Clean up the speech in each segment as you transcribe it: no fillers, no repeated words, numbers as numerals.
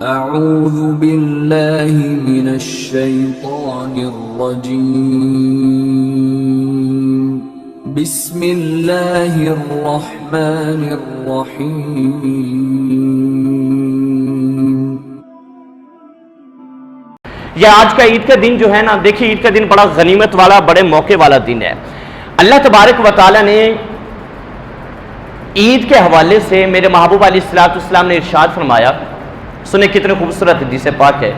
اعوذ باللہ من الشیطان الرجیم بسم اللہ الرحمن الرحیم۔ یہ آج کا عید کا دن جو ہے نا، دیکھیے عید کا دن بڑا غنیمت والا، بڑے موقع والا دن ہے۔ اللہ تبارک و تعالی نے عید کے حوالے سے میرے محبوب علیہ السلام نے ارشاد فرمایا، سنیں کتنے خوبصورت حدیث پاک ہے۔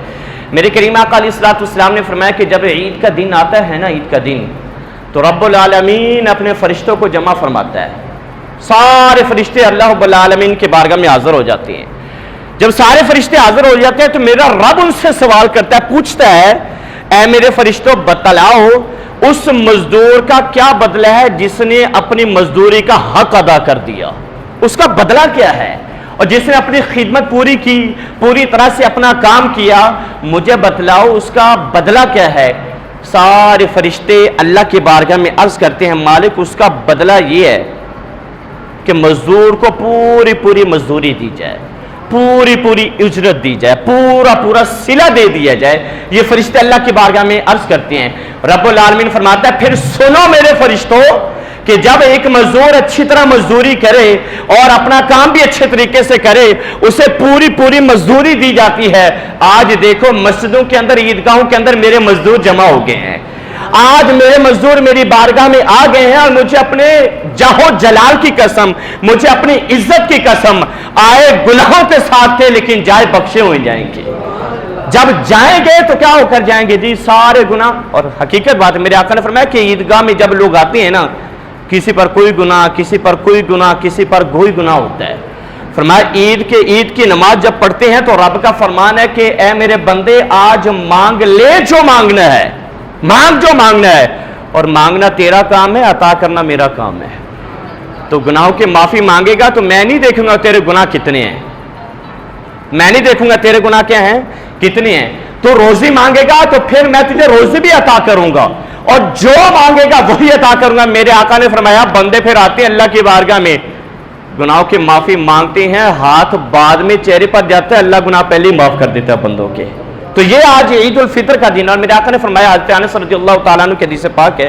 میرے کریم آقا علیہ السلام نے فرمایا کہ جب عید کا دن آتا ہے نا، عید کا دن، تو رب العالمین اپنے فرشتوں کو جمع فرماتا ہے۔ سارے فرشتے اللہ رب العالمین کے بارگاہ میں حاضر ہو جاتے ہیں۔ جب سارے فرشتے حاضر ہو جاتے ہیں تو میرا رب ان سے سوال کرتا ہے، پوچھتا ہے، اے میرے فرشتوں بتلاؤ اس مزدور کا کیا بدلہ ہے جس نے اپنی مزدوری کا حق ادا کر دیا، اس کا بدلہ کیا ہے؟ اور جس نے اپنی خدمت پوری کی، پوری طرح سے اپنا کام کیا، مجھے بتلاؤ اس کا بدلہ کیا ہے؟ سارے فرشتے اللہ کی بارگاہ میں عرض کرتے ہیں، مالک اس کا بدلہ یہ ہے کہ مزدور کو پوری مزدوری دی جائے، پوری اجرت دی جائے، پورا صلہ دے دیا جائے۔ یہ فرشتے اللہ کی بارگاہ میں عرض کرتے ہیں۔ رب العالمین فرماتا ہے، پھر سنو میرے فرشتوں کہ جب ایک مزدور اچھی طرح مزدوری کرے اور اپنا کام بھی اچھے طریقے سے کرے، اسے پوری مزدوری دی جاتی ہے۔ آج دیکھو مسجدوں کے اندر، عیدگاہوں کے اندر میرے مزدور جمع ہو گئے ہیں۔ آج میرے مزدور میری بارگاہ میں آ گئے ہیں اور مجھے اپنے جاہ و جلال کی قسم، مجھے اپنی عزت کی قسم، آئے گناہوں کے ساتھ تھے لیکن جائے بخشے ہوئے جائیں گے۔ جب جائیں گے تو کیا ہو کر جائیں گے؟ جی سارے گناہ۔ اور حقیقت بات ہے، میرے آقا نے فرمایا کہ عیدگاہ میں جب لوگ آتے ہیں نا، کسی پر کوئی گناہ، کسی پر کوئی گناہ، کسی پر کوئی گناہ ہوتا ہے۔ فرمایا عید کی نماز جب پڑھتے ہیں تو رب کا فرمان ہے کہ اے میرے بندے آج مانگ لے جو مانگنا ہے، مانگ جو مانگنا ہے، اور مانگنا تیرا کام ہے، عطا کرنا میرا کام ہے۔ تو گناہوں کی معافی مانگے گا تو میں نہیں دیکھوں گا تیرے گناہ کتنے ہیں، میں نہیں دیکھوں گا تیرے گناہ کیا ہیں، کتنے ہیں۔ تو روزی مانگے گا تو پھر میں تجھے روزی بھی عطا کروں گا، اور جو مانگے گا وہی عطا کروں گا۔ میرے آقا نے فرمایا بندے پھر آتے ہیں اللہ کی بارگاہ میں، گناہوں کی معافی مانگتے ہیں، ہاتھ بعد میں چہرے پر جاتا ہے، اللہ گناہ پہلے ہی معاف کر دیتا ہے بندوں کے۔ تو یہ آج عید الفطر کا دن، اور میرے آقا نے فرمایا، حضرت انس رضی اللہ تعالیٰ عنہ کے حدیث پاک ہے،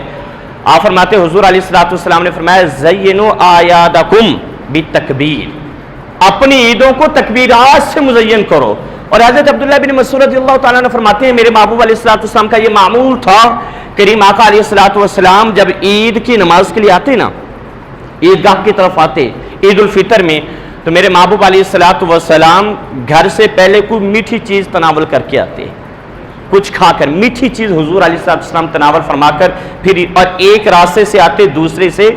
آپ فرماتے حضور علیہ السلام نے فرمایا زینوا اعیادکم بالتکبیر، اپنی عیدوں کو تکبیرات سے مزین کرو۔ اور حضرت عبداللہ بن مسعود رضی اللہ تعالیٰ عنہ فرماتے ہیں، میرے محبوب علیہ السلام کا یہ معمول تھا، کریم آقا علیہ السلام جب عید کی نماز کے لیے آتے نا، عیدگاہ کی طرف آتے عید الفطر میں، تو میرے محبوب علیہ السلام گھر سے پہلے کوئی میٹھی چیز تناول کر کے آتے، کچھ کھا کر میٹھی چیز حضور علیہ السلام تناول فرما کر پھر اور ایک راستے سے آتے دوسرے سے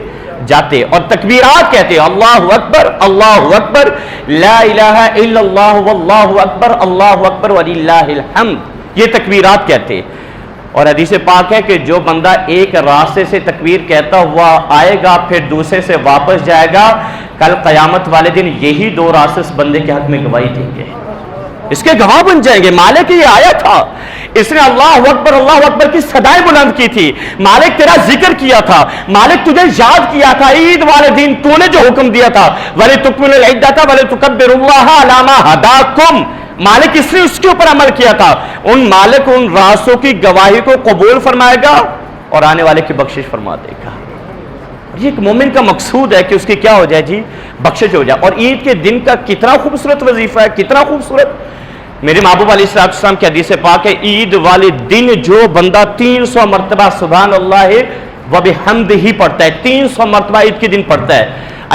جاتے اور تکبیرات کہتے، اللہ اکبر لا الہ الا اللہ واللہ اکبر وللہ الحمد، یہ تکبیرات کہتے۔ اور حدیث پاک ہے کہ جو بندہ ایک راستے سے تکبیر کہتا ہوا آئے گا پھر دوسرے سے واپس جائے گا، کل قیامت والے دن یہی دو راستے اس بندے کے حق میں گواہی دیں گے، اس کے گواہ بن جائیں گے۔ مالک یہ آیا تھا، اس نے اللہ اکبر کی صدائیں بلند کی تھی، مالک تیرا ذکر کیا تھا، مالک تجھے یاد کیا تھا، عید والے دن تو نے جو حکم دیا تھا وَلِتُكْمِلُوا الْعِدَّةَ وَلِتُكَبِّرُوا اللَّهَ عَلَىٰ مَا هَدَاكُمْ، مالک اس نے اس کے اوپر عمل کیا تھا۔ مالک ان راستوں کی گواہی کو قبول فرمائے گا اور آنے والے کی بخشش فرما دے گا۔ یہ ایک مومن کا مقصود ہے کہ اس کی کیا ہو جائے جی، بخشش ہو جائے۔ اور عید کے دن کا کتنا خوبصورت وظیفہ ہے، کتنا خوبصورت۔ میرے محبوب علیہ السلام کی حدیث پاک ہے، عید والے دن جو بندہ 300 مرتبہ سبحان اللہ وبحمدہ پڑھتا ہے، 300 مرتبہ عید کے دن پڑھتا ہے،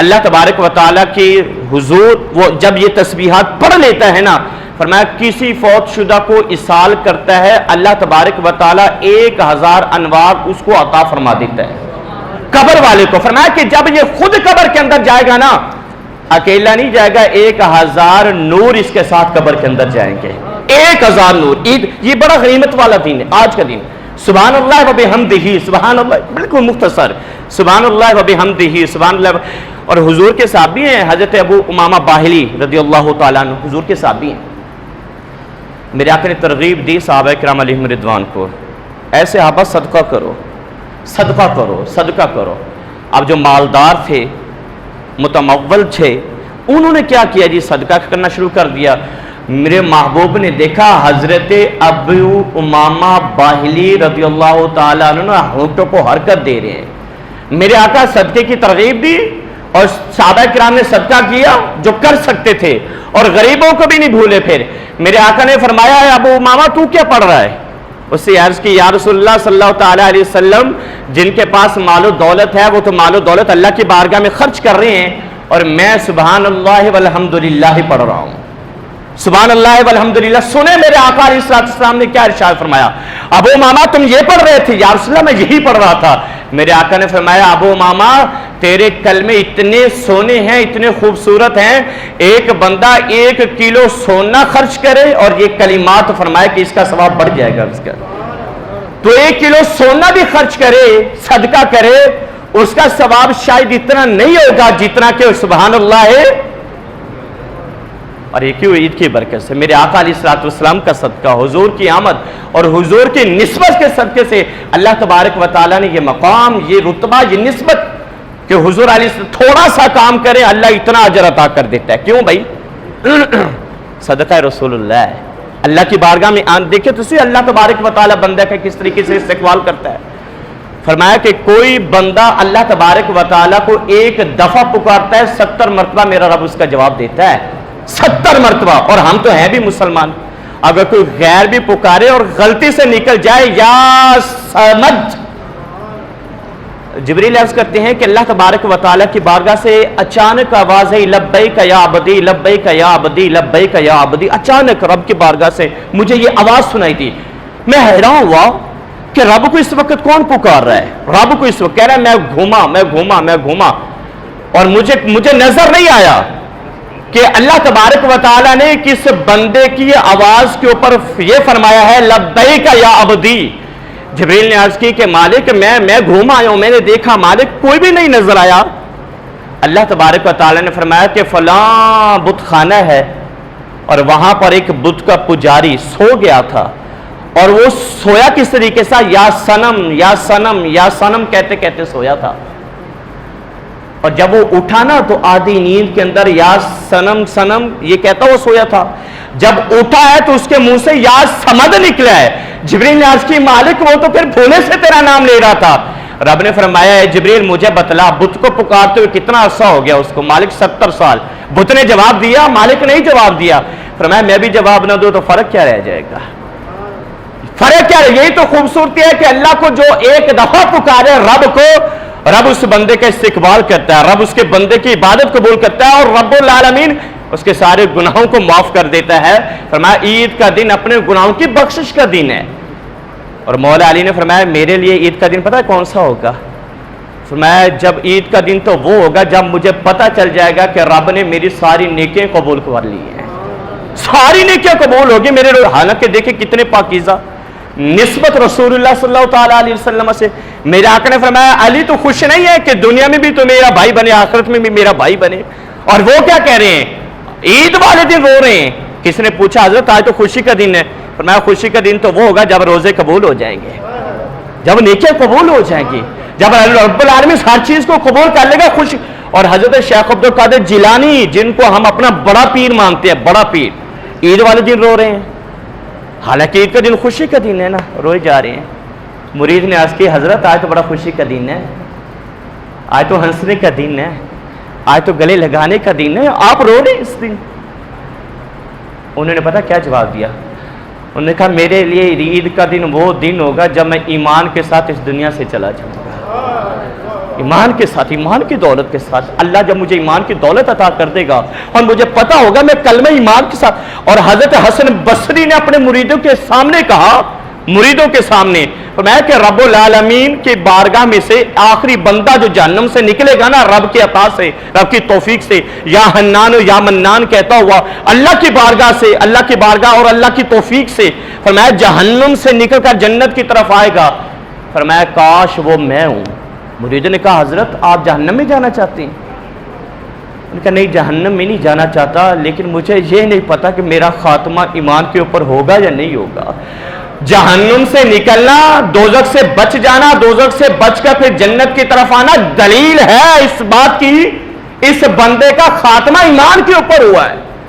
اللہ تبارک و تعالیٰ کے حضور وہ جب یہ تسبیحات پڑھ لیتا ہے نا، فرمایا کسی فوت شدہ کو اصال کرتا ہے، اللہ تبارک و تعالیٰ 1000 انوار اس کو عطا فرما دیتا ہے قبر والے کو۔ فرمایا کہ جب یہ خود قبر کے اندر جائے گا نا، اکیلا نہیں جائے گا، 1000 نور اس کے ساتھ قبر کے اندر جائیں گے، 1000 نور۔ عید یہ بڑا غنیمت والا دن ہے، آج کا دن۔ سبحان اللہ وبحمدہ، سبحان اللہ بالکل مختصر، سبحان اللہ وبحمدہ، سبحان اللہ۔ اور حضور کے صحابی ہیں حضرت ابو امامہ باہلی رضی اللہ تعالیٰ عنہ، حضور کے صحابی ہیں۔ میرے آقا نے ترغیب دی صحابہ کرام علیہم رضوان کو، اے صحابہ صدقہ کرو، صدقہ کرو، صدقہ کرو۔ اب جو مالدار تھے، متمول تھے، انہوں نے کیا کیا جی، صدقہ کرنا شروع کر دیا۔ میرے محبوب نے دیکھا حضرت ابو امامہ باہلی رضی اللہ تعالیٰ عنہ ہونٹوں کو حرکت دے رہے ہیں۔ میرے آقا صدقے کی ترغیب دی اور صحابہ کرام نے صدقہ کیا جو کر سکتے تھے اور غریبوں کو بھی نہیں بھولے۔ پھر میرے آقا نے فرمایا ہے ابو امامہ تو کیا پڑھ رہا ہے؟ اس سے عرض کی یا رسول اللہ صلی اللہ تعالیٰ علیہ وسلم جن کے پاس مال و دولت ہے وہ تو مال و دولت اللہ کی بارگاہ میں خرچ کر رہے ہیں اور میں سبحان اللہ والحمدللہ پڑھ رہا ہوں۔ سبحان اللہ والحمدللہ۔ سنیں میرے آقا علیہ السلام نے کیا ارشاد فرمایا، ابو امامہ تم یہ پڑھ رہے تھے؟ یا رسول اللہ میں یہی پڑھ رہا تھا۔ میرے آقا نے فرمایا ابو امامہ تیرے کلمے اتنے سونے ہیں، اتنے خوبصورت ہیں، ایک بندہ 1 کلو سونا خرچ کرے اور یہ کلمات فرمائے کہ اس کا ثواب بڑھ جائے گا اس کا، تو 1 کلو سونا بھی خرچ کرے، صدقہ کرے، اس کا ثواب شاید اتنا نہیں ہوگا جتنا کہ سبحان اللہ ہے۔ اور یہ کیوں؟ عید کی برکت سے، میرے آقا علیہ السلام کا صدقہ، حضور کی آمد اور حضور کی نسبت کے صدقے سے اللہ تبارک و تعالیٰ نے یہ مقام، یہ رتبہ، یہ نسبت کہ حضور علیہ السلام تھوڑا سا کام کرے اللہ اتنا اجر عطا کر دیتا ہے۔ کیوں بھائی؟ صدقہ رسول اللہ ہے۔ اللہ کی بارگاہ میں دیکھیں تو اللہ تبارک و تعالیٰ بندہ کا کس طریقے سے استقبال کرتا ہے۔ فرمایا کہ کوئی بندہ اللہ تبارک و تعالیٰ کو 1 دفعہ پکارتا ہے 70 مرتبہ میرا رب اس کا جواب دیتا ہے، 70 مرتبہ۔ اور ہم تو ہیں بھی مسلمان، اگر کوئی غیر بھی پکارے اور غلطی سے نکل جائے یا سمجھ، جبریل عرض کرتے ہیں کہ اللہ تبارک و تعالیٰ کی بارگاہ سے اچانک آواز ہے لبیک یا عبدی لبیک یا عبدی لبیک یا عبدی۔ اچانک رب کی بارگاہ سے مجھے یہ آواز سنائی دی، میں حیران ہوا کہ رب کو اس وقت کون پکار رہا ہے؟ رب کو اس وقت کہہ رہا ہے میں گھوما اور مجھے نظر نہیں آیا کہ اللہ تبارک و تعالیٰ نے کس بندے کی آواز کے اوپر یہ فرمایا ہے لبیک یا عبدی۔ جبریل نے عرض کی کہ مالک میں گھوم آیا ہوں، میں نے دیکھا مالک کوئی بھی نہیں نظر آیا۔ اللہ تبارک و تعالیٰ نے فرمایا کہ فلاں بت خانہ ہے اور وہاں پر ایک بت کا پجاری سو گیا تھا، اور وہ سویا کس طریقے سے یا سنم یا سنم یا سنم کہتے کہتے سویا تھا، اور جب وہ اٹھا نا تو آدھی نیند کے اندر یا سنم سنم یہ کہتا وہ سویا تھا، جب اٹھا ہے تو اس کے منہ سے یا سمد نکلا ہے۔ جبریل نے عرض کی مالک وہ تو پھر بھولے سے تیرا نام لے رہا تھا۔ رب نے فرمایا ہے جبریل مجھے بتلا بت کو پکارتے ہوئے کتنا عرصہ ہو گیا اس کو؟ مالک 70 سال۔ بت نے جواب دیا؟ مالک نہیں جواب دیا۔ فرمایا میں بھی جواب نہ دوں تو فرق کیا رہ جائے گا؟ فرق کیا ہے؟ یہی تو خوبصورتی ہے کہ اللہ کو جو 1 دفعہ پکارے رب کو، رب اس بندے کا استقبال کرتا ہے، رب اس کے بندے کی عبادت قبول کرتا ہے اور رب العالمین اس کے سارے گناہوں کو معاف کر دیتا ہے۔ فرمایا عید کا دن اپنے گناہوں کی بخشش کا دن ہے۔ اور مولا علی نے فرمایا میرے لیے عید کا دن پتہ ہے کون سا ہوگا؟ فرمایا جب عید کا دن تو وہ ہوگا جب مجھے پتہ چل جائے گا کہ رب نے میری ساری نیکیاں قبول کر لی ہیں، ساری نیکیاں قبول ہوگی میرے۔ حالانکہ دیکھیں کتنے پاکیزہ نسبت رسول اللہ صلی اللہ تعالیٰ علیہ وسلم سے۔ میرے آقا نے فرمایا علی تو خوش نہیں ہے کہ دنیا میں بھی تو میرا بھائی بنے، آخرت میں بھی میرا بھائی بنے؟ اور وہ کیا کہہ رہے ہیں؟ عید والے دن رو رہے ہیں۔ کس نے پوچھا حضرت آج تو خوشی کا دن ہے؟ فرمایا خوشی کا دن تو وہ ہوگا جب روزے قبول ہو جائیں گے، جب نیکیاں قبول ہو جائیں گی، جب رب العالمین ہر چیز کو قبول کر لے گا، خوشی۔ اور حضرت شیخ عبد القادر جیلانی جن کو ہم اپنا بڑا پیر مانتے ہیں، بڑا پیر، عید والے دن رو رہے ہیں، حالانکہ عید کا دن خوشی کا دن ہے نا، روئے جا رہے ہیں۔ مرید نے عرض کی حضرت آج تو بڑا خوشی کا دن ہے، آج تو ہنسنے کا دن ہے، آج تو گلے لگانے کا دن ہے، آپ رو رہے اس دن؟ انہوں نے پتا کیا جواب دیا؟ انہوں نے کہا میرے لیے عید کا دن وہ دن ہوگا جب میں ایمان کے ساتھ اس دنیا سے چلا جاؤں گا، ایمان کے ساتھ، ایمان کی دولت کے ساتھ۔ اللہ جب مجھے ایمان کی دولت عطا کر دے گا اور مجھے پتا ہوگا میں کلمہ ایمان کے ساتھ۔ اور حضرت حسن بصری نے اپنے مریدوں کے سامنے کہا، مریدوں کے سامنے فرمایا کہ رب العالمین کی بارگاہ میں سے آخری بندہ جو جہنم سے نکلے گا نا رب کے عطا سے، رب کی توفیق سے، یا حنان یا منان کہتا ہوا اللہ کی بارگاہ سے، اللہ کی بارگاہ اور اللہ کی توفیق سے فرمایا جہنم سے نکل کر جنت کی طرف آئے گا۔ فرمایا کاش وہ میں ہوں۔ مرید نے کہا حضرت آپ جہنم میں جانا چاہتے ہیں؟ انہوں نے کہا نہیں جہنم میں نہیں جانا چاہتا، لیکن مجھے یہ نہیں پتا کہ میرا خاتمہ ایمان کے اوپر ہوگا یا نہیں ہوگا۔ جہنم سے نکلنا، دوزخ سے بچ جانا، دوزخ سے بچ کر پھر جنت کی طرف آنا دلیل ہے اس بات کی اس بندے کا خاتمہ ایمان کے اوپر ہوا ہے۔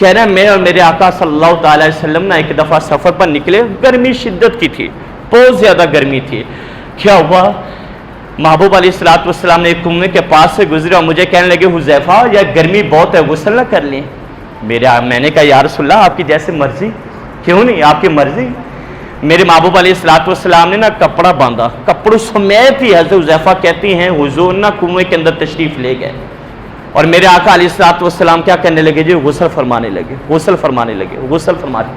کہہ رہے ہیں میں اور میرے آقا صلی اللہ تعالی وسلم نا ایک دفعہ سفر پر نکلے، گرمی شدت کی تھی، بہت زیادہ گرمی تھی. کیا ہوا، محبوب علیہ الصلوۃ والسلام نے ایک کنویں کے پاس سے گزرے اور مجھے کہنے لگے حذیفہ یہ گرمی بہت ہے، غسل نہ کر لیں؟ میں نے کہا یا رسول اللہ آپ کی جیسے مرضی. کیوں نہیں، آپ کی مرضی. میرے محبوب علیہ الصلوۃ والسلام نے نا کپڑا باندھا، کپڑوں سمیت ہی حضرت حذیفہ کہتی ہیں حضور نا کنویں کے اندر تشریف لے گئے اور میرے آقا علیہ الصلوۃ والسلام کیا کرنے لگے جی، غسل فرمانے لگے، غسل فرمانے لگے، غسل فرمانے.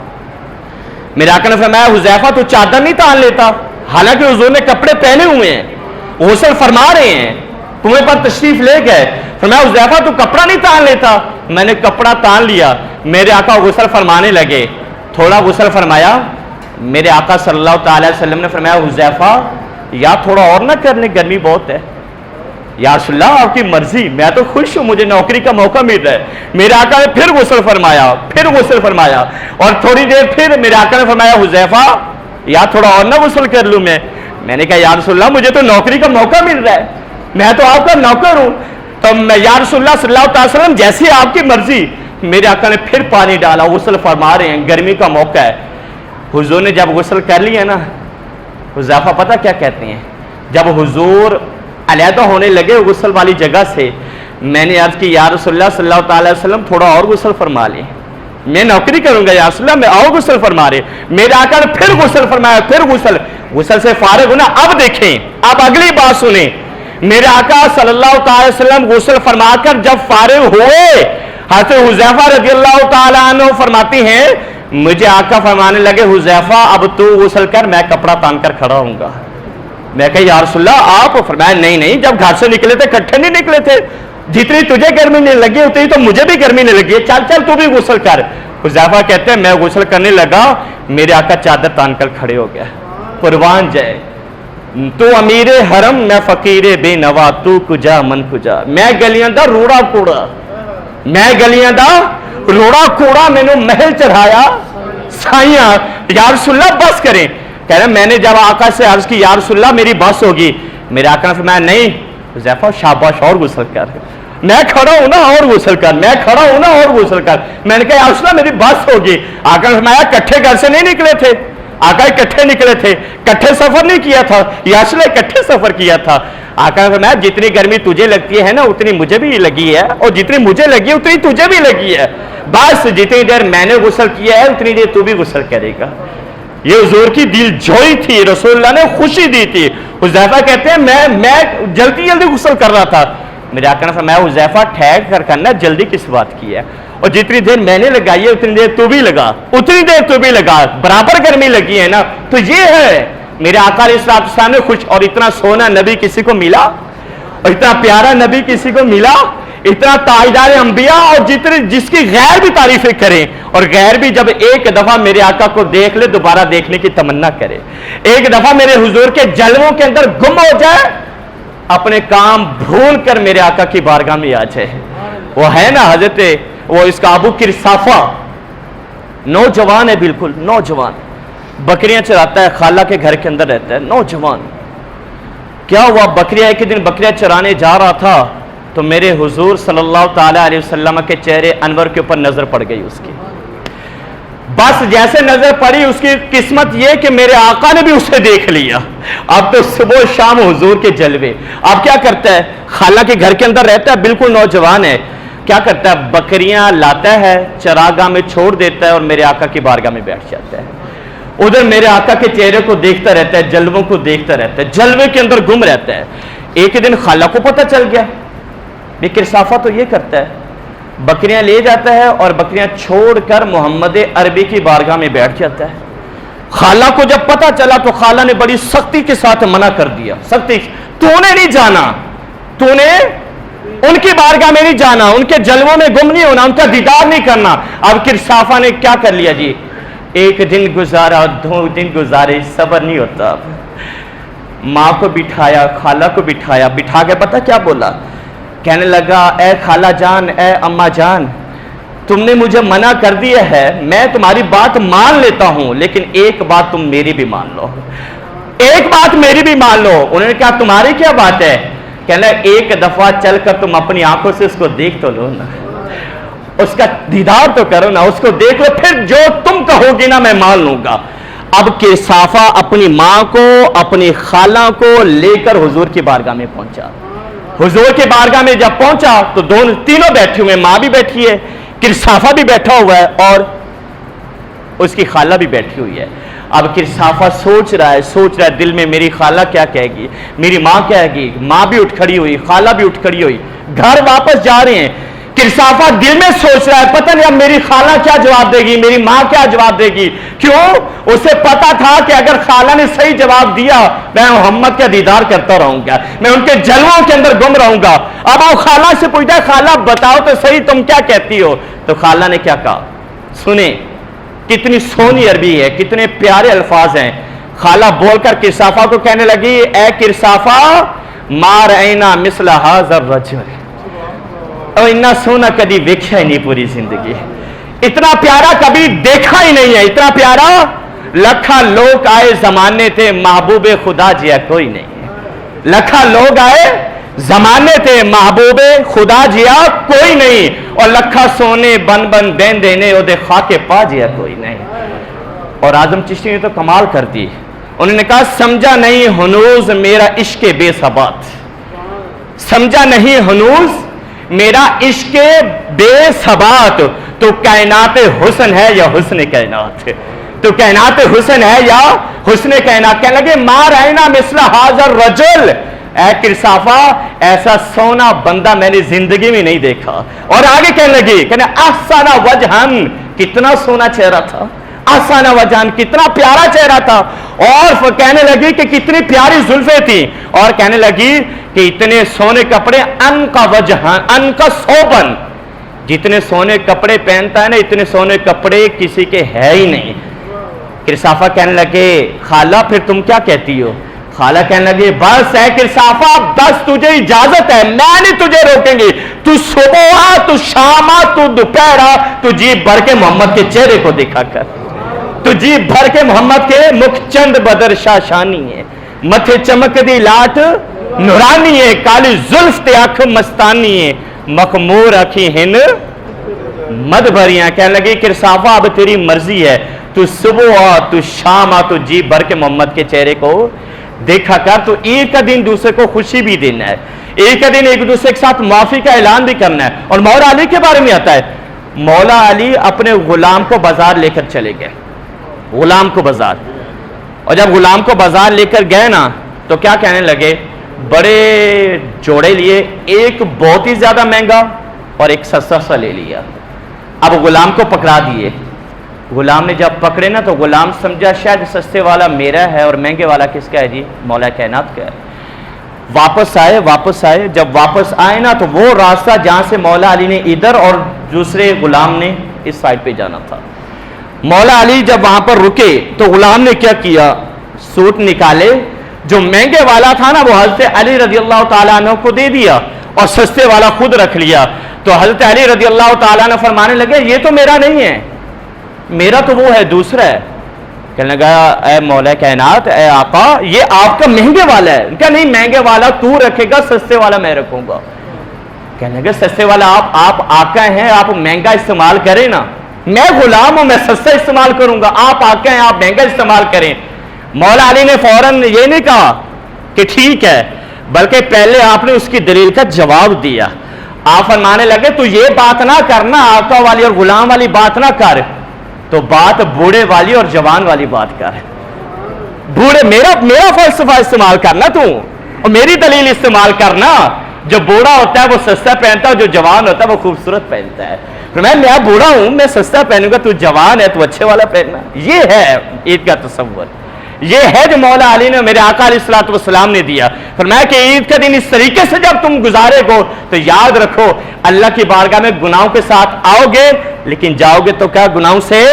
میرے آقا نے فرمایا حذیفہ تو چادر نہیں تان لیتا؟ حالانکہ حضور نے کپڑے پہنے ہوئے ہیں، غسل فرما رہے ہیں، کنویں پر تشریف لے گئے. فرمایا حذیفہ تو کپڑا نہیں تان لیتا؟ میں نے کپڑا تان لیا. میرے آقا غسل فرمانے لگے، تھوڑا غسل فرمایا. میرے آقا صلی اللہ تعالی وسلم نے فرمایا حذیفہ یا تھوڑا اور نہ کر لیں، گرمی بہت ہے. یا رسول اللہ آپ کی مرضی، میں تو خوش ہوں، مجھے نوکری کا موقع مل رہا ہے. میرے آقا نے پھر غسل فرمایا، پھر غسل فرمایا اور تھوڑی دیر پھر میرے آقا نے فرمایا حذیفہ یا تھوڑا اور نہ غسل کر لوں میں نے کہا یا رسول اللہ مجھے تو نوکری کا موقع مل رہا ہے، میں تو آپ کا نوکر ہوں. تو میں یا رسول اللہ صلی اللہ تعالی وسلم جیسی آپ کی مرضی. میرے آقا نے پھر پانی ڈالا، غسل فرما رہے ہیں، گرمی کا موقع ہے. حضور نے جب غسل کر لیا نا، حذیفہ پتہ کیا کہتے ہیں، جب حضور علیحدہ ہونے لگے غسل والی جگہ سے، میں نے عرض کی یا رسول اللہ صلی اللہ تعالی وسلم تھوڑا اور غسل فرما لیں، میں نوکری کروں گا یا رسول اللہ، میں اور غسل فرما رہے. میرے آقا نے پھر غسل فرمایا، پھر غسل سے فارغ ہونا. اب دیکھیں، اب اگلی بات سنیں. میرے آقا صلی اللہ تعالی وسلم غسل فرما کر جب فارغ ہوئے، حضرت حذیفہ رضی اللہ تعالی عنہ فرماتی ہیں مجھے آقا فرمانے لگے حذیفہ اب تو غسل کر، میں کپڑا تان کر کھڑا ہوں گا. میں کہا یا رسول اللہ آپ؟ فرمایا نہیں، جب گھر سے نکلے تھے کٹھے نہیں نکلے تھے، جتنی تجھے گرمی نہیں لگی اتنی تو مجھے بھی گرمی نہیں لگی ہے، چل تو بھی غسل کر. حذیفہ کہتے ہیں میں غسل کرنے لگا، میرے آقا چادر تان کر کھڑے ہو گیا. قربان جائے تو امیر حرم میں فقیر بے نوا، تو کجا من کجا. میں گلیاں دا روڑا کوڑا، میں گلیاں دا روڑا کوڑا، میں نے محل چڑھایا سائیاں. یا رسول اللہ بس کریں. کہہ رہے میں نے جب آقا سے عرض کی یا رسول اللہ میری بس ہوگی، میرے آقا نے فرمایا نہیں حذیفہ شاباش اور غسل کر، میں کھڑا ہوں نا اور غسل کر، میں کھڑا ہوں نا اور غسل کر. میں نے کہا یا رسول اللہ میری بس ہوگی. آقا نے فرمایا کٹھے گھر سے نہیں نکلے تھے؟ آقا اکٹھے نکلے تھے، کٹھے سفر نہیں کیا تھا، یا رسول اللہ اکٹھے سفر کیا تھا. آقا نے فرمایا جتنی گرمی تجھے لگتی ہے نا اتنی مجھے بھی لگی ہے، اور جتنی مجھے لگی ہے اتنی تجھے بھی لگی ہے، بس جتنی دیر میں نے غسل کیا ہے اتنی دیر تو بھی غسل کرے گا. یہ حضور کی دل جوئی تھی، رسول اللہ نے خوشی دی تھی. حذیفہ کہتے ہیں میں جلدی غسل کر رہا تھا. میرے آقا نے فرمایا حذیفہ ٹھہر کر کرنا، جلدی کس بات کی ہے، اور جتنی دیر میں نے لگائی ہے اتنی دیر تو بھی لگا، اتنی دیر تو بھی لگا، برابر گرمی لگی ہے نا. تو یہ ہے میرے آقا علیہ السلام نے خوش. اور اتنا سونا نبی کسی کو ملا، اور اتنا پیارا نبی کسی کو ملا، اتنا تاجدار انبیاء، اور جس کی غیر بھی تعریفیں کریں، اور غیر بھی جب ایک دفعہ میرے آقا کو دیکھ لے دوبارہ دیکھنے کی تمنا کرے، ایک دفعہ میرے حضور کے جلووں کے اندر گم ہو جائے، اپنے کام بھول کر میرے آقا کی بارگاہ میں آ جائے. وہ ہے نا حضرت وہ اس کا ابو کرسافہ، نوجوان ہے، بالکل نوجوان، بکریاں چراتا ہے، خالہ کے گھر کے اندر رہتا ہے، نوجوان. کیا ہوا، بکریاں ایک دن بکریاں چرانے جا رہا تھا تو میرے حضور صلی اللہ تعالی علیہ وسلم کے چہرے انور کے اوپر نظر پڑ گئی اس کی. بس جیسے نظر پڑی اس کی قسمت یہ کہ میرے آقا نے بھی اسے دیکھ لیا. اب تو صبح و شام حضور کے جلوے. اب کیا کرتا ہے، خالہ کے گھر کے اندر رہتا ہے، بالکل نوجوان ہے، کیا کرتا ہے بکریاں لاتا ہے، چراگاہ میں چھوڑ دیتا ہے اور میرے آقا کی بارگاہ میں بیٹھ جاتا ہے. ادھر میرے آقا کے چہرے کو دیکھتا رہتا ہے، جلووں کو دیکھتا رہتا ہے، جلوے کے اندر گم رہتا ہے. ایک دن خالہ کو پتہ چل گیا، کرسافہ تو یہ کرتا ہے، بکریاں لے جاتا ہے اور بکریاں چھوڑ کر محمد عربی کی بارگاہ میں بیٹھ جاتا ہے. خالہ کو جب پتہ چلا تو خالہ نے بڑی سختی کے ساتھ منع کر دیا، سختی، تو نے نہیں جانا، تو نے ان کی بارگاہ میں نہیں جانا، ان کے جلووں میں گم نہیں ہونا، ان کا دیدار نہیں کرنا. اب کرسافہ نے کیا کر لیا جی، ایک دن گزارا، 2 دن گزارے، صبر نہیں ہوتا. ماں کو بٹھایا، خالہ کو بٹھایا، بٹھا کے پتہ کیا بولا، کہنے لگا اے خالہ جان، اے اماں جان، تم نے مجھے منع کر دیا ہے، میں تمہاری بات مان لیتا ہوں، لیکن ایک بات تم میری بھی مان لو، ایک بات میری بھی مان لو. انہوں نے کہا تمہاری کیا بات ہے، کہنے لگا ایک دفعہ چل کر تم اپنی آنکھوں سے اس کو دیکھ تو لو نا. اس کا دیدار تو کرو نا، اس کو دیکھ لو، پھر جو تم کہو گی نا میں مان لوں گا۔ اب قرصافہ اپنی ماں کو، اپنی خالہ کو لے کر حضور کی بارگاہ میں پہنچا۔ حضور کی بارگاہ میں جب پہنچا تو تینوں بیٹھے ہوئے، ماں بھی بیٹھی ہے، قرصافہ بھی بیٹھا ہوا ہے، اور اس کی خالہ بھی بیٹھی ہوئی ہے۔ اب قرصافہ سوچ رہا ہے دل میں، میری خالہ کیا کہے گی، میری ماں کہے گی۔ ماں بھی اٹھ کھڑی ہوئی، خالہ بھی اٹھ کھڑی ہوئی، گھر واپس جا رہے ہیں۔ قرصافہ دل میں سوچ رہا ہے پتہ نہیں اب میری خالہ کیا جواب دے گی، میری ماں کیا جواب دے گی۔ کیوں؟ اسے پتا تھا کہ اگر خالہ نے صحیح جواب دیا میں محمد کا دیدار کرتا رہوں گا، میں ان کے جلووں کے اندر گم رہوں گا۔ اب وہ خالہ سے پوچھتا ہے خالہ بتاؤ تو صحیح تم کیا کہتی ہو؟ تو خالہ نے کیا کہا سنیں، کتنی سونی عربی ہے، کتنے پیارے الفاظ ہیں۔ خالہ بول کر قرصافہ کو کہنے لگی اے قرصافہ ما رأینا مثل ھذا الرجل، اور اتنا سونا کبھی دیکھا ہی نہیں پوری زندگی، اتنا پیارا کبھی دیکھا ہی نہیں ہے، اتنا پیارا لکھا لوگ آئے زمانے تھے محبوب خدا جیا کوئی نہیں ہے، لکھا لوگ آئے زمانے تھے محبوب خدا جیا کوئی نہیں، اور لکھا سونے بن بن دین دینے او دے خاک پا جیا کوئی نہیں۔ اور اعظم چشتی نے تو کمال کر دی، انہوں نے کہا سمجھا نہیں ہنوز میرا عشق بے ثبات، سمجھا نہیں ہنوز میرا عشق بے ثبات، تو کائنات حسن ہے یا حسن کائنات، تو کائنات حسن ہے یا حسن کائنات۔ کہنے لگے ما رأینا مثل ھذا الرجل، اے قرصافہ ایسا سونا بندہ میں نے زندگی میں نہیں دیکھا۔ اور آگے کہنے لگی کہنے احسن وجہن، کتنا سونا چہرہ تھا، احسن وجہن کتنا پیارا چہرہ تھا، اور کہنے لگی کہ کتنی پیاری زلفیں تھیں، اور کہنے لگی کہ اتنے سونے کپڑے ان کا وجہن ان کا صوبن، جتنے سونے کپڑے پہنتا ہے نا اتنے سونے کپڑے کسی کے ہے ہی نہیں۔ قرصافہ کہنے لگے خالہ پھر تم کیا کہتی ہو؟ خالہ کہنے لگے بس اے قرصافہ بس تجھے اجازت ہے، میں نہیں تجھے روکیں گی، تو صبح آ، تو شام آ، تو دوپہر آ، تو جی بھر کے محمد کے چہرے کو دکھا کر، تو جی بھر کے محمد کے مکھ چند بدر شاشانی ہے، متھے چمک دی لاٹ نورانی ہے، کالی زلف تے اکھ مستانی ہے، مخمور اکھی ہن مد بھریاں۔ کہنے لگی قرصافہ اب تیری مرضی ہے، تو صبح آ، تو شام آ، تو جی بھر کے محمد کے چہرے کو دیکھا کر۔ تو عید کا دن دوسرے کو خوشی بھی دینا ہے، عید کا دن ایک دوسرے کے ساتھ معافی کا اعلان بھی کرنا ہے۔ اور مولا علی کے بارے میں آتا ہے، مولا علی اپنے غلام کو بازار لے کر چلے گئے، غلام کو بازار، اور جب غلام کو بازار لے کر گئے نا تو کیا کہنے لگے، بڑے جوڑے لیے، ایک بہت ہی زیادہ مہنگا اور ایک سستا سا لے لیا۔ اب غلام کو پکڑا دیے، غلام نے جب پکڑے نا تو غلام سمجھا شاید سستے والا میرا ہے اور مہنگے والا کس کا ہے جی، مولا کائنات کا ہے۔ واپس آئے، جب واپس آئے نا تو وہ راستہ جہاں سے مولا علی نے ادھر اور دوسرے غلام نے اس سائڈ پہ جانا تھا۔ مولا علی جب وہاں پر رکے تو غلام نے کیا کیا، سوٹ نکالے، جو مہنگے والا تھا نا وہ حضرت علی رضی اللہ تعالیٰ عنہ کو دے دیا اور سستے والا خود رکھ لیا۔ تو حضرت علی رضی اللہ تعالیٰ عنہ فرمانے لگے یہ تو میرا نہیں ہے، میرا تو وہ ہے دوسرا ہے۔ کہنے لگا اے مولا کائنات، اے آقا یہ آپ کا مہنگے والا ہے۔ کہا نہیں مہنگے والا تو رکھے گا، سستے والا میں رکھوں گا۔ کہنے لگا سستے والا آپ آقا ہیں، آپ مہنگا استعمال کریں نا، میں غلام ہوں میں سستا استعمال کروں گا، آپ آقا ہیں آپ مہنگا استعمال کریں۔ مولا علی نے فوراً یہ نہیں کہا کہ ٹھیک ہے، بلکہ پہلے آپ نے اس کی دلیل کا جواب دیا۔ آپ فرمانے لگے تو یہ بات نہ کرنا، آقا والی اور غلام والی بات نہ کر، تو بات بوڑھے والی اور جوان والی بات کر۔ بوڑھے میرا فلسفہ استعمال کرنا تو، اور میری دلیل استعمال کرنا۔ جو بوڑھا ہوتا ہے وہ سستا پہنتا ہے، جو جوان ہوتا ہے وہ خوبصورت پہنتا ہے۔ میں بوڑھا ہوں میں سستا پہنوں گا، تو جوان ہے تو اچھے والا پہننا۔ یہ ہے عید کا تصور، یہ ہے جو مولا علی نے میرے آقا علیہ الصلوۃ والسلام نے دیا۔ فرمایا کہ عید کا دن اس طریقے سے جب تم گزارے گو تو یاد رکھو اللہ کی بارگاہ میں گناہوں کے ساتھ آؤ گے، لیکن جاؤ گے تو کیا گناہوں سے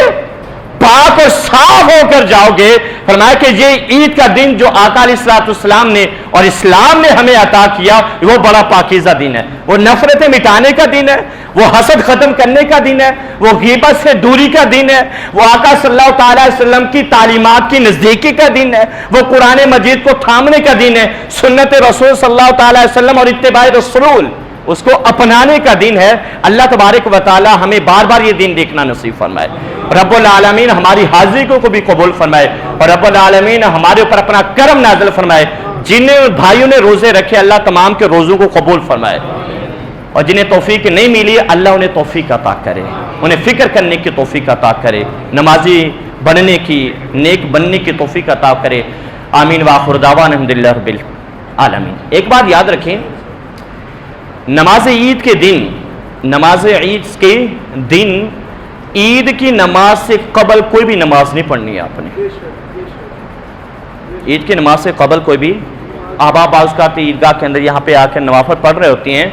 پاک اور صاف ہو کر جاؤ گے۔ فرمایا کہ یہ عید کا دن جو آقا علیہ الصلوۃ والسلام نے اور اسلام نے ہمیں عطا کیا وہ بڑا پاکیزہ دن ہے، وہ نفرتیں مٹانے کا دن ہے، وہ حسد ختم کرنے کا دن ہے، وہ غیبت سے دوری کا دن ہے، وہ آقا صلی اللہ تعالیٰ علیہ وسلم کی تعلیمات کی نزدیکی کا دن ہے، وہ قرآن مجید کو تھامنے کا دن ہے، سنت رسول صلی اللہ تعالیٰ علیہ وسلم اور اتباع رسول اس کو اپنانے کا دن ہے. اللہ تبارک و تعالی ہمیں بار بار یہ دن دیکھنا نصیب فرمائے. رب العالمین ہماری حاضری کو بھی قبول فرمائے اور رب العالمین ہمارے اوپر اپنا کرم نازل فرمائے. جن بھائیوں نے روزے رکھے اللہ تمام کے روزوں کو قبول فرمائے اور جنہیں توفیق نہیں ملی اللہ انہیں توفیق عطا کرے, انہیں فکر کرنے کی توفیق عطا کرے, نمازی بننے کی, نیک بننے کی توفیق عطا کرے. آمین وآخر دعوانا الحمدللہ رب العالمین. ایک بات یاد رکھیں, نماز عید کے دن, نماز عید کے دن عید کی نماز سے قبل کوئی بھی نماز نہیں پڑھنی ہے آپ نے. عید کی نماز سے قبل کوئی بھی احباب بعض کا عیدگاہ کے اندر یہاں پہ آ کر نوافل پڑھ رہے ہوتی ہیں.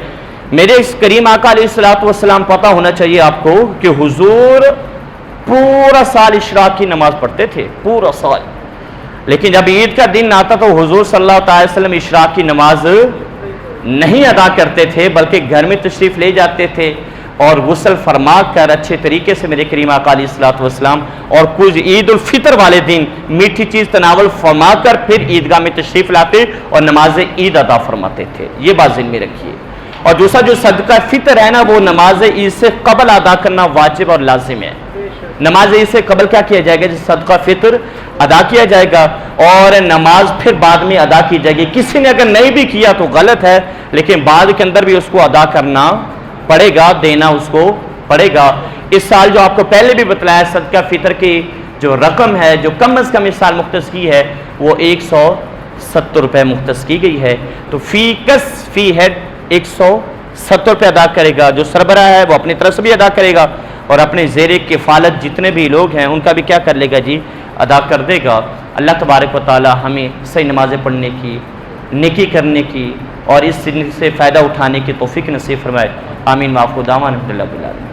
میرے اس کریم آقا علیہ الصلوۃ والسلام پتہ ہونا چاہیے آپ کو کہ حضور پورا سال اشراق کی نماز پڑھتے تھے, پورا سال. لیکن جب عید کا دن آتا تو حضور صلی اللہ علیہ وسلم اشراق کی نماز نہیں ادا کرتے تھے بلکہ گھر میں تشریف لے جاتے تھے اور غسل فرما کر اچھے طریقے سے میرے کریم آقا علیہ الصلوۃ والسلام اور کچھ عید الفطر والے دن میٹھی چیز تناول فرما کر پھر عیدگاہ میں تشریف لاتے اور نماز عید ادا فرماتے تھے. یہ بات ذہن میں رکھیے. اور دوسرا جو صدقہ فطر ہے نا وہ نماز عید سے قبل ادا کرنا واجب اور لازم ہے. نماز عید سے قبل کیا کیا جائے گا؟ جس صدقہ فطر ادا کیا جائے گا اور نماز پھر بعد میں ادا کی جائے گی. کسی نے اگر نہیں بھی کیا تو غلط ہے لیکن بعد کے اندر بھی اس کو ادا کرنا پڑے گا, دینا اس کو پڑے گا. اس سال جو آپ کو پہلے بھی بتلایا صدقہ فطر کی جو رقم ہے جو کم از کم اس سال مختص کی ہے وہ 170 روپے مختص کی گئی ہے. تو فی ہیڈ 170 روپے ادا کرے گا. جو سربراہ ہے وہ اپنی طرف سے بھی ادا کرے گا اور اپنے زیر کفالت جتنے بھی لوگ ہیں ان کا بھی کیا کر لے گا جی, ادا کر دے گا. اللہ تبارک و تعالی ہمیں صحیح نمازیں پڑھنے کی, نیکی کرنے کی اور اس سے فائدہ اٹھانے کی توفیق نصیب فرمائے. آمین. معاف دعوانا الحمدللہ رب العالمین.